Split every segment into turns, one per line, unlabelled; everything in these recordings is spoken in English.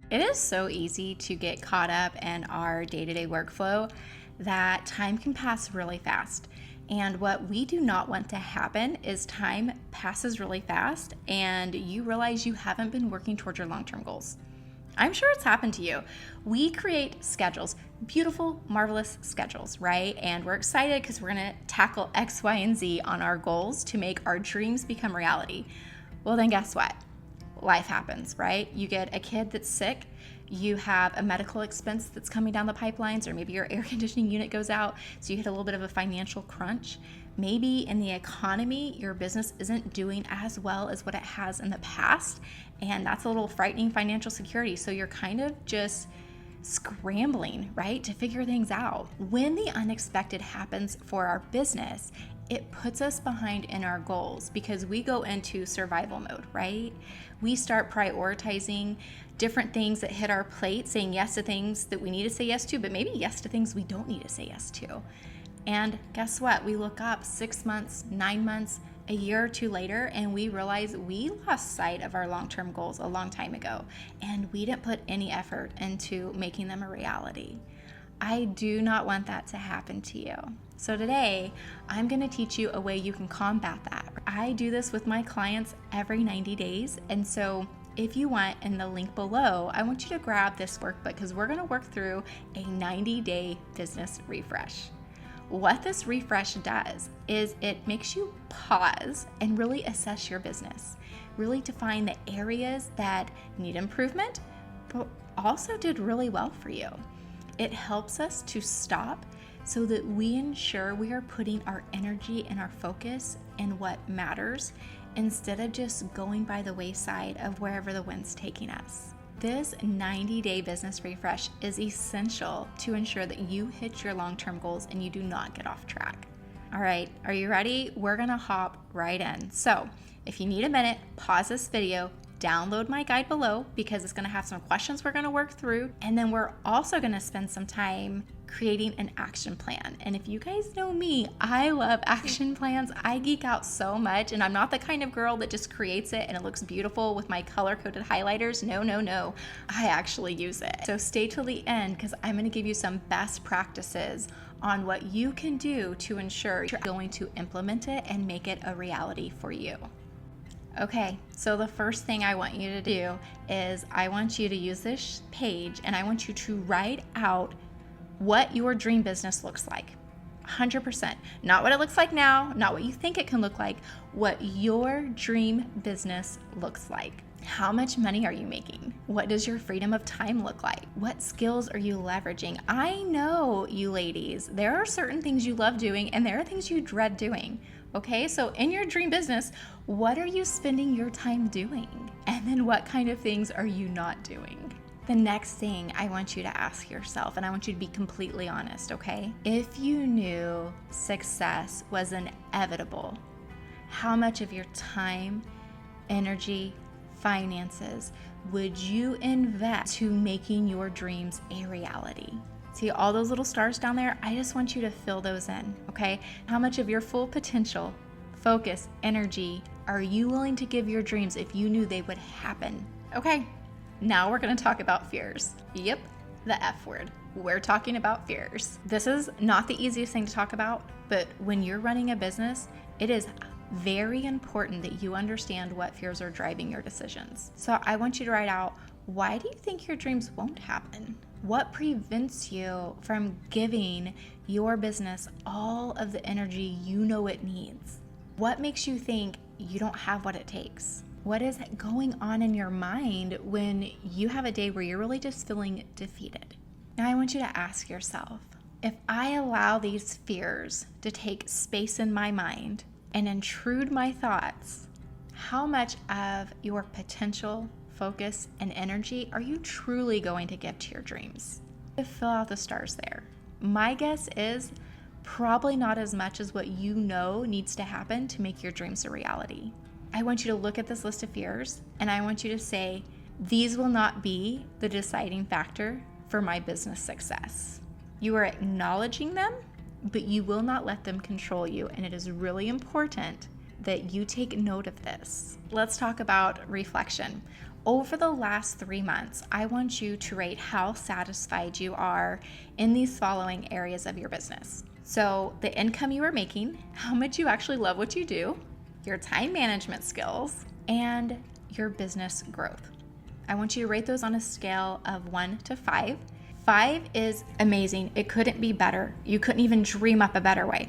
It is so easy to get caught up in our day-to-day workflow that time can pass really fast. And what we do not want to happen is time passes really fast and you realize you haven't been working towards your long-term goals. I'm sure it's happened to you. We create schedules, beautiful, marvelous schedules, right? And we're excited because we're going to tackle X, Y, and Z on our goals to make our dreams become reality. Well, then guess what? Life happens, right? You get a kid that's sick, you have a medical expense that's coming down the pipelines, or maybe your air conditioning unit goes out, so you hit a little bit of a financial crunch. Maybe in the economy, your business isn't doing as well as what it has in the past, and that's a little frightening financial security. So you're kind of just scrambling, right, to figure things out. When the unexpected happens for our business, it puts us behind in our goals because we go into survival mode, right? We start prioritizing different things that hit our plate, saying yes to things that we need to say yes to, but maybe yes to things we don't need to say yes to. And guess what? We look up 6 months, 9 months, a year or two later, and we realize we lost sight of our long-term goals a long time ago, and we didn't put any effort into making them a reality. I do not want that to happen to you. So today, I'm going to teach you a way you can combat that. I do this with my clients every 90 days, and so if you want, in the link below, I want you to grab this workbook because we're going to work through a 90-day business refresh. What this refresh does is it makes you pause and really assess your business, really define the areas that need improvement, but also did really well for you. It helps us to stop so that we ensure we are putting our energy and our focus in what matters instead of just going by the wayside of wherever the wind's taking us. This 90-day business refresh is essential to ensure that you hit your long-term goals and you do not get off track. All right, are you ready? We're gonna hop right in. So if you need a minute, pause this video, download my guide below because it's gonna have some questions we're gonna work through, and then we're also gonna spend some time creating an action plan. And if you guys know me, I love action plans. I geek out so much, and I'm not the kind of girl that just creates it and it looks beautiful with my color-coded highlighters. No. I actually use it. So stay till the end because I'm gonna give you some best practices on what you can do to ensure you're going to implement it and make it a reality for you. Okay, so the first thing I want you to do is I want you to use this page and I want you to write out what your dream business looks like. 100%. Not what it looks like now, not what you think it can look like, what your dream business looks like. How much money are you making? What does your freedom of time look like? What skills are you leveraging? I know, you ladies, there are certain things you love doing and there are things you dread doing. Okay, so in your dream business, what are you spending your time doing? And then what kind of things are you not doing? The next thing I want you to ask yourself, and I want you to be completely honest, okay? If you knew success was inevitable, how much of your time, energy, finances would you invest to making your dreams a reality? See all those little stars down there? I just want you to fill those in, okay? How much of your full potential, focus, energy are you willing to give your dreams if you knew they would happen? Okay, now we're gonna talk about fears. Yep, the F word. We're talking about fears. This is not the easiest thing to talk about, but when you're running a business, it is very important that you understand what fears are driving your decisions. So I want you to write out, why do you think your dreams won't happen? What prevents you from giving your business all of the energy you know it needs? What makes you think you don't have what it takes? What is going on in your mind when you have a day where you're really just feeling defeated? Now I want you to ask yourself, if I allow these fears to take space in my mind and intrude my thoughts, how much of your potential, focus, and energy are you truly going to give to your dreams? Fill out the stars there. My guess is probably not as much as what you know needs to happen to make your dreams a reality. I want you to look at this list of fears and I want you to say, these will not be the deciding factor for my business success. You are acknowledging them, but you will not let them control you, and it is really important that you take note of this. Let's talk about reflection. over the last 3 months, I want you to rate how satisfied you are in these following areas of your business. So the income you are making, how much you actually love what you do, your time management skills, and your business growth. I want you to rate those on a scale of 1 to 5. 5 is amazing. It couldn't be better. You couldn't even dream up a better way.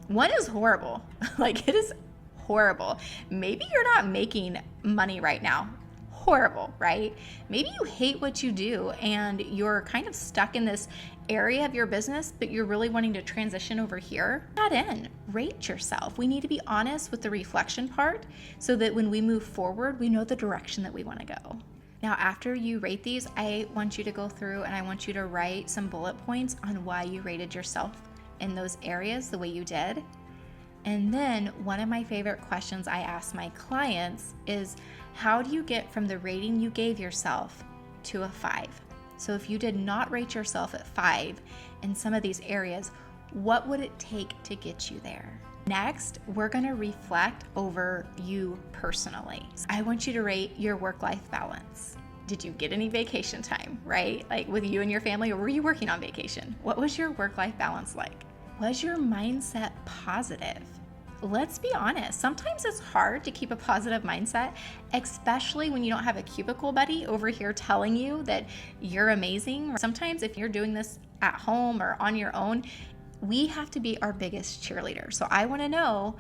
1 is horrible. Like, it is horrible. Maybe you're not making money right now. Horrible, right? Maybe you hate what you do and you're kind of stuck in this area of your business, but you're really wanting to transition over here. Add in, rate yourself. We need to be honest with the reflection part so that when we move forward, we know the direction that we want to go. Now, after you rate these, I want you to go through and I want you to write some bullet points on why you rated yourself in those areas the way you did. And then one of my favorite questions I ask my clients is, how do you get from the rating you gave yourself to a 5? So if you did not rate yourself at 5 in some of these areas, what would it take to get you there? Next, we're going to reflect over you personally. I want you to rate your work-life balance. Did you get any vacation time, right? Like with you and your family, or were you working on vacation? What was your work-life balance like? Was your mindset positive? Let's be honest, sometimes it's hard to keep a positive mindset, especially when you don't have a cubicle buddy over here telling you that you're amazing. Sometimes if you're doing this at home or on your own, we have to be our biggest cheerleader. So I want to know,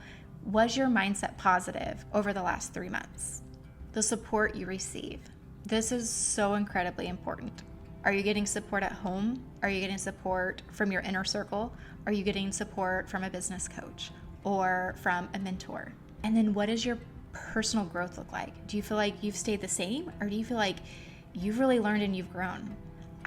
was your mindset positive over the last 3 months? The support you receive. This is so incredibly important. Are you getting support at home? Are you getting support from your inner circle? Are you getting support from a business coach or from a mentor? And then what does your personal growth look like? Do you feel like you've stayed the same, or do you feel like you've really learned and you've grown?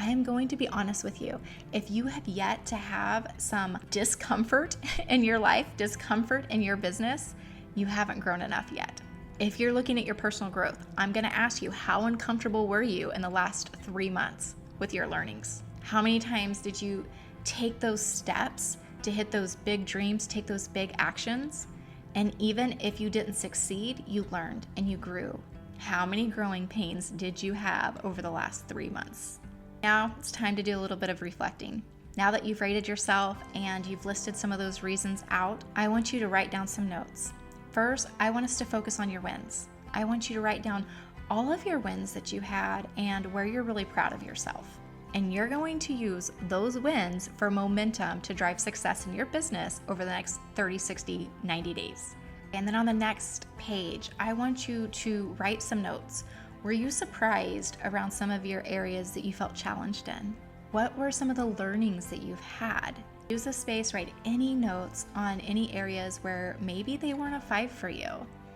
I am going to be honest with you. If you have yet to have some discomfort in your life, discomfort in your business, you haven't grown enough yet. If you're looking at your personal growth, I'm going to ask you, how uncomfortable were you in the last 3 months with your learnings? How many times did you take those steps to hit those big dreams, take those big actions? And even if you didn't succeed, you learned and you grew. How many growing pains did you have over the last 3 months? Now it's time to do a little bit of reflecting. Now that you've rated yourself and you've listed some of those reasons out, I want you to write down some notes. First, I want us to focus on your wins. I want you to write down all of your wins that you had and where you're really proud of yourself. And you're going to use those wins for momentum to drive success in your business over the next 30, 60, 90 days. And then on the next page, I want you to write some notes. Were you surprised around some of your areas that you felt challenged in? What were some of the learnings that you've had? Use this space, write any notes on any areas where maybe they weren't a 5 for you.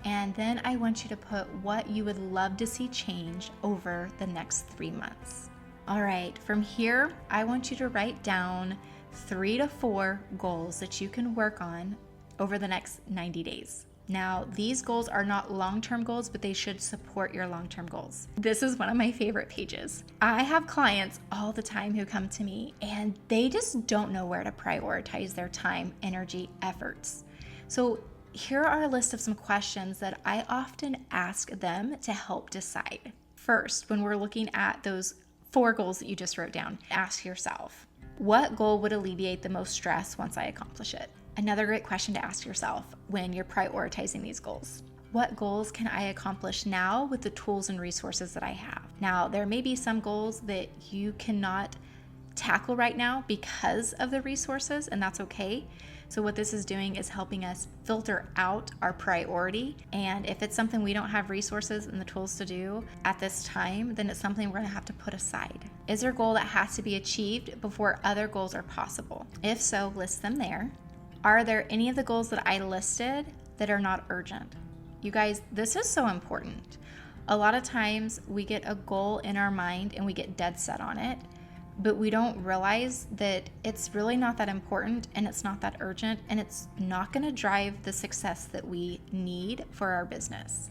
And then I want you to put what you would love to see change over the next 3 months. All right, from here, I want you to write down 3 to 4 goals that you can work on over the next 90 days. Now, these goals are not long-term goals, but they should support your long-term goals. This is one of my favorite pages. I have clients all the time who come to me and they just don't know where to prioritize their time, energy, efforts. So here are a list of some questions that I often ask them to help decide. First, when we're looking at those 4 goals that you just wrote down, ask yourself, what goal would alleviate the most stress once I accomplish it? Another great question to ask yourself when you're prioritizing these goals. What goals can I accomplish now with the tools and resources that I have? Now, there may be some goals that you cannot tackle right now because of the resources, and that's okay. So what this is doing is helping us filter out our priority. And if it's something we don't have resources and the tools to do at this time, then it's something we're going to have to put aside. Is there a goal that has to be achieved before other goals are possible? If so, list them there. Are there any of the goals that I listed that are not urgent? You guys, this is so important. A lot of times we get a goal in our mind and we get dead set on it, but we don't realize that it's really not that important and it's not that urgent and it's not going to drive the success that we need for our business.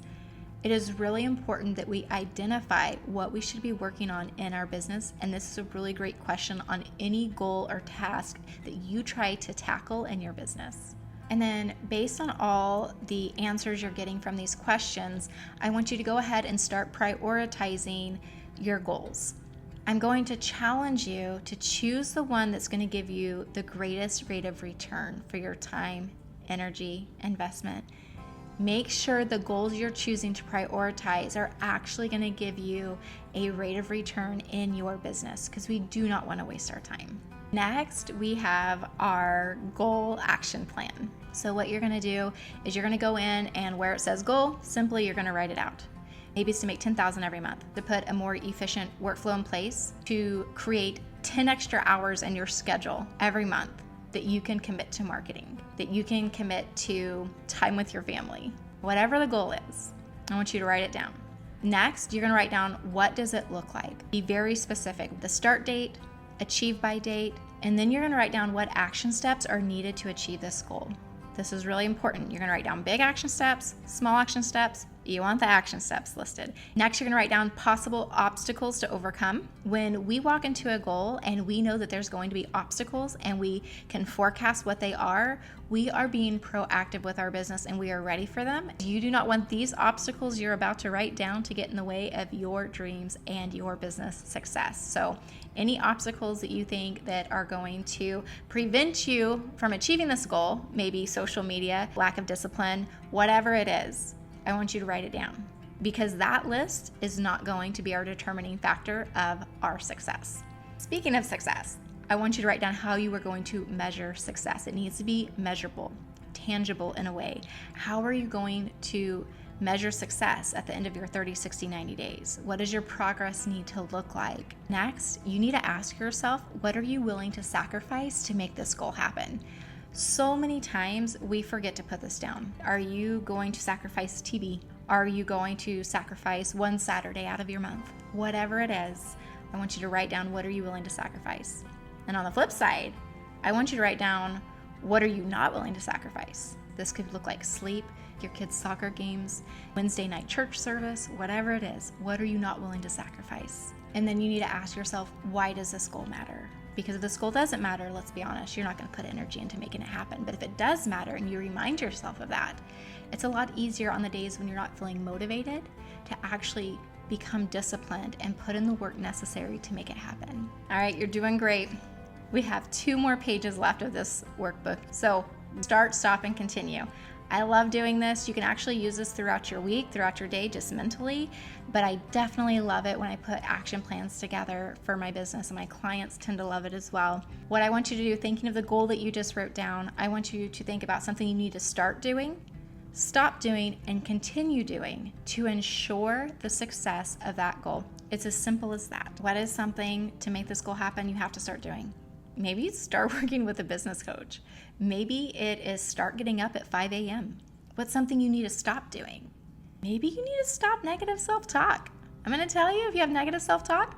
It is really important that we identify what we should be working on in our business, and this is a really great question on any goal or task that you try to tackle in your business. And then based on all the answers you're getting from these questions, I want you to go ahead and start prioritizing your goals. I'm going to challenge you to choose the one that's going to give you the greatest rate of return for your time, energy, investment. Make sure the goals you're choosing to prioritize are actually going to give you a rate of return in your business, because we do not want to waste our time. Next, we have our goal action plan. So what you're going to do is you're going to go in, and where it says goal, simply you're going to write it out. Maybe it's to make $10,000 every month, to put a more efficient workflow in place, to create 10 extra hours in your schedule every month that you can commit to marketing, that you can commit to time with your family. Whatever the goal is, I want you to write it down. Next, you're going to write down, what does it look like? Be very specific. The start date, achieve by date, and then you're going to write down what action steps are needed to achieve this goal. This is really important. You're going to write down big action steps, small action steps. You want the action steps listed. Next, you're going to write down possible obstacles to overcome. When we walk into a goal and we know that there's going to be obstacles and we can forecast what they are, we are being proactive with our business and we are ready for them. You do not want these obstacles you're about to write down to get in the way of your dreams and your business success. So any obstacles that you think that are going to prevent you from achieving this goal, maybe social media, lack of discipline, whatever it is, I want you to write it down, because that list is not going to be our determining factor of our success. Speaking of success, I want you to write down how you are going to measure success. It needs to be measurable, tangible in a way. How are you going to measure success at the end of your 30, 60, 90 days? What does your progress need to look like? Next, you need to ask yourself, what are you willing to sacrifice to make this goal happen? So many times we forget to put this down. Are you going to sacrifice TV? Are you going to sacrifice one Saturday out of your month? Whatever it is, I want you to write down, what are you willing to sacrifice? And on the flip side, I want you to write down, what are you not willing to sacrifice? This could look like sleep, your kids' soccer games, Wednesday night church service, whatever it is. What are you not willing to sacrifice? And then you need to ask yourself, why does this goal matter? Because if this goal doesn't matter, let's be honest, you're not going to put energy into making it happen. But if it does matter and you remind yourself of that, it's a lot easier on the days when you're not feeling motivated to actually become disciplined and put in the work necessary to make it happen. All right, you're doing great. We have 2 more pages left of this workbook. So start, stop, and continue. I love doing this. You can actually use this throughout your week, throughout your day, just mentally, but I definitely love it when I put action plans together for my business, and my clients tend to love it as well. What I want you to do, thinking of the goal that you just wrote down, I want you to think about something you need to start doing, stop doing, and continue doing to ensure the success of that goal. It's as simple as that. What is something to make this goal happen you have to start doing? Maybe it's start working with a business coach. Maybe it is start getting up at 5 a.m. What's something you need to stop doing? Maybe you need to stop negative self-talk. I'm going to tell you, if you have negative self-talk,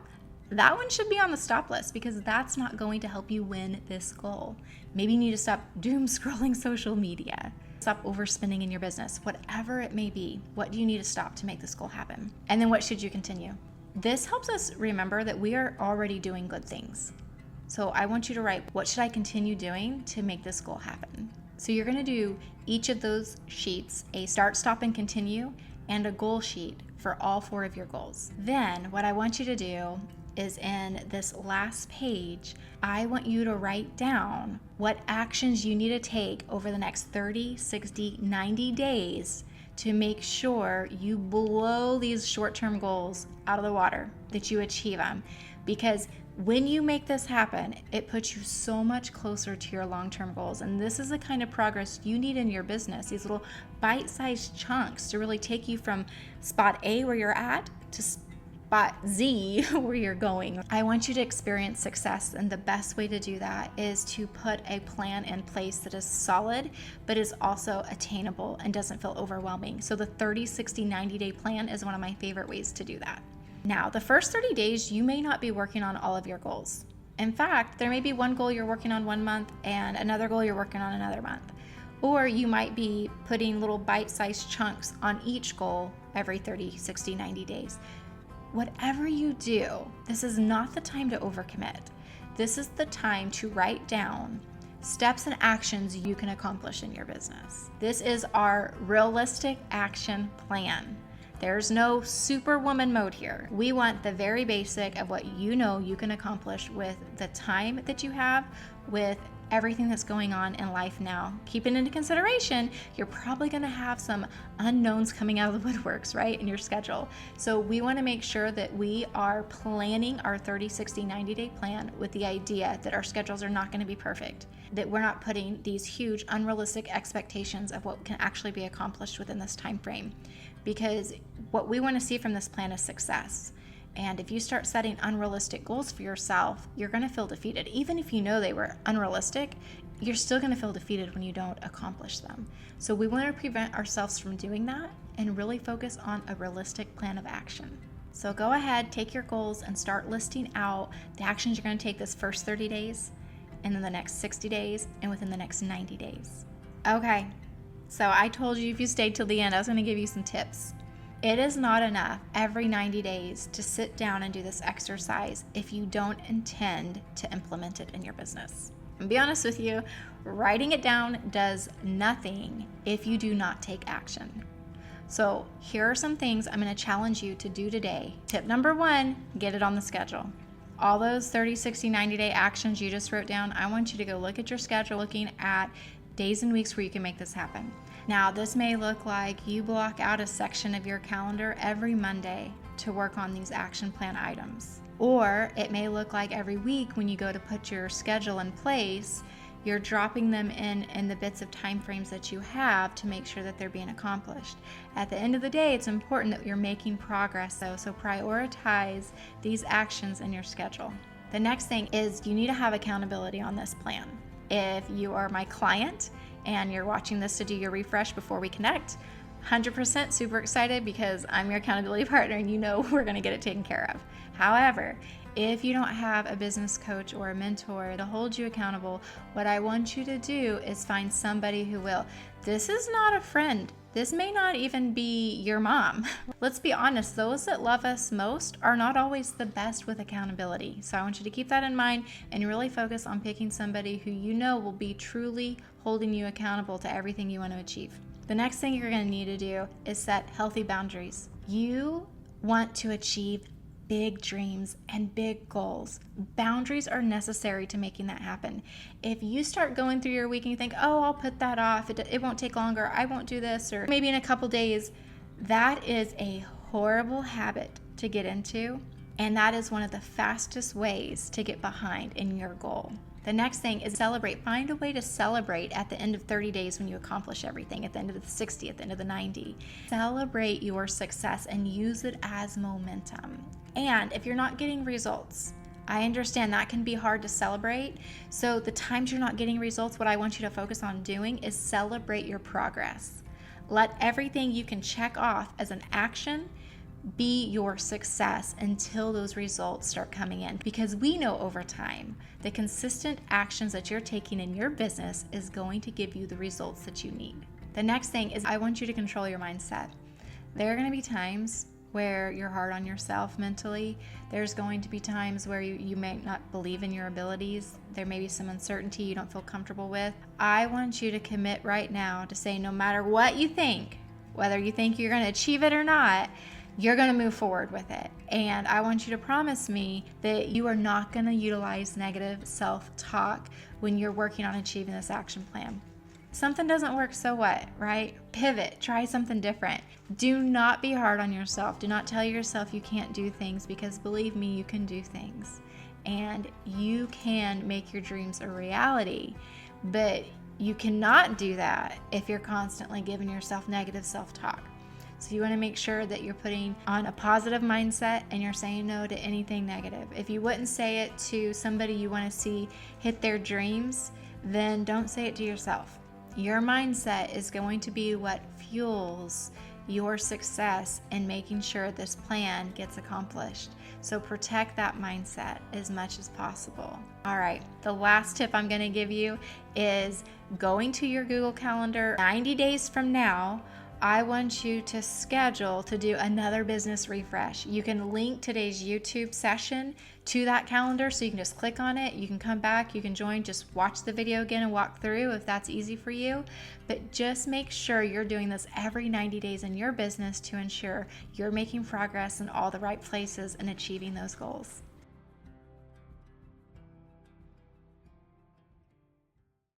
that one should be on the stop list, because that's not going to help you win this goal. Maybe you need to stop doom scrolling social media. Stop overspending in your business. Whatever it may be, what do you need to stop to make this goal happen? And then what should you continue? This helps us remember that we are already doing good things. So I want you to write, what should I continue doing to make this goal happen? So you're going to do each of those sheets, a start, stop, and continue, and a goal sheet for all 4 of your goals. Then what I want you to do is, in this last page, I want you to write down what actions you need to take over the next 30, 60, 90 days to make sure you blow these short-term goals out of the water, that you achieve them. Because when you make this happen, it puts you so much closer to your long-term goals. And this is the kind of progress you need in your business, these little bite-sized chunks to really take you from spot A, where you're at, to spot Z, where you're going. I want you to experience success, and the best way to do that is to put a plan in place that is solid, but is also attainable and doesn't feel overwhelming. So the 30, 60, 90-day plan is one of my favorite ways to do that. Now, the first 30 days, you may not be working on all of your goals. In fact, there may be one goal you're working on one month and another goal you're working on another month. Or you might be putting little bite-sized chunks on each goal every 30, 60, 90 days. Whatever you do, this is not the time to overcommit. This is the time to write down steps and actions you can accomplish in your business. This is our realistic action plan. There's no superwoman mode here. We want the very basic of what you know you can accomplish with the time that you have, with everything that's going on in life now. Keeping into consideration, you're probably going to have some unknowns coming out of the woodworks, right, in your schedule. So we want to make sure that we are planning our 30, 60, 90-day plan with the idea that our schedules are not going to be perfect, that we're not putting these huge unrealistic expectations of what can actually be accomplished within this time frame. Because what we want to see from this plan is success. And if you start setting unrealistic goals for yourself, you're going to feel defeated. Even if you know they were unrealistic, you're still going to feel defeated when you don't accomplish them. So we want to prevent ourselves from doing that and really focus on a realistic plan of action. So go ahead, take your goals and start listing out the actions you're going to take this first 30 days, and then the next 60 days, and within the next 90 days. Okay. So I told you if you stayed till the end, I was going to give you some tips. It is not enough every 90 days to sit down and do this exercise if you don't intend to implement it in your business. And be honest with you, writing it down does nothing if you do not take action. So here are some things I'm going to challenge you to do today. Tip number 1, get it on the schedule. All those 30, 60, 90-day actions you just wrote down, I want you to go look at your schedule, looking at days and weeks where you can make this happen. Now, this may look like you block out a section of your calendar every Monday to work on these action plan items. Or it may look like every week when you go to put your schedule in place, you're dropping them in the bits of time frames that you have to make sure that they're being accomplished. At the end of the day, it's important that you're making progress though, so prioritize these actions in your schedule. The next thing is you need to have accountability on this plan. If you are my client and you're watching this to do your refresh before we connect, 100% super excited because I'm your accountability partner and you know we're going to get it taken care of. However, if you don't have a business coach or a mentor to hold you accountable, what I want you to do is find somebody who will. This is not a friend. This may not even be your mom. Let's be honest, those that love us most are not always the best with accountability. So I want you to keep that in mind and really focus on picking somebody who you know will be truly holding you accountable to everything you want to achieve. The next thing you're going to need to do is set healthy boundaries. You want to achieve big dreams and big goals. Boundaries are necessary to making that happen. If you start going through your week and you think, oh, I'll put that off, it won't take longer, I won't do this, or maybe in a couple days, that is a horrible habit to get into, and that is one of the fastest ways to get behind in your goal. The next thing is celebrate. Find a way to celebrate at the end of 30 days when you accomplish everything, at the end of the 60, at the end of the 90. Celebrate your success and use it as momentum. And if you're not getting results, I understand that can be hard to celebrate. So the times you're not getting results, what I want you to focus on doing is celebrate your progress. Let everything you can check off as an action be your success until those results start coming in, because we know over time the consistent actions that you're taking in your business is going to give you the results that you need. The next thing is I want you to control your mindset. There are going to be times where you're hard on yourself mentally. There's going to be times where you may not believe in your abilities. There may be some uncertainty you don't feel comfortable with. I want you to commit right now to say no matter what you think, whether you think you're going to achieve it or not, you're going to move forward with it. And I want you to promise me that you are not going to utilize negative self-talk when you're working on achieving this action plan. Something doesn't work, so what, right? Pivot, try something different. Do not be hard on yourself. Do not tell yourself you can't do things, because believe me, you can do things. And you can make your dreams a reality. But you cannot do that if you're constantly giving yourself negative self-talk. So you want to make sure that you're putting on a positive mindset and you're saying no to anything negative. If you wouldn't say it to somebody you want to see hit their dreams, then don't say it to yourself. Your mindset is going to be what fuels your success in making sure this plan gets accomplished. So protect that mindset as much as possible. All right, the last tip I'm going to give you is going to your Google Calendar 90 days from now. I want you to schedule to do another business refresh. You can link today's YouTube session to that calendar, so you can just click on it. You can come back, you can join, just watch the video again and walk through if that's easy for you. But just make sure you're doing this every 90 days in your business to ensure you're making progress in all the right places and achieving those goals.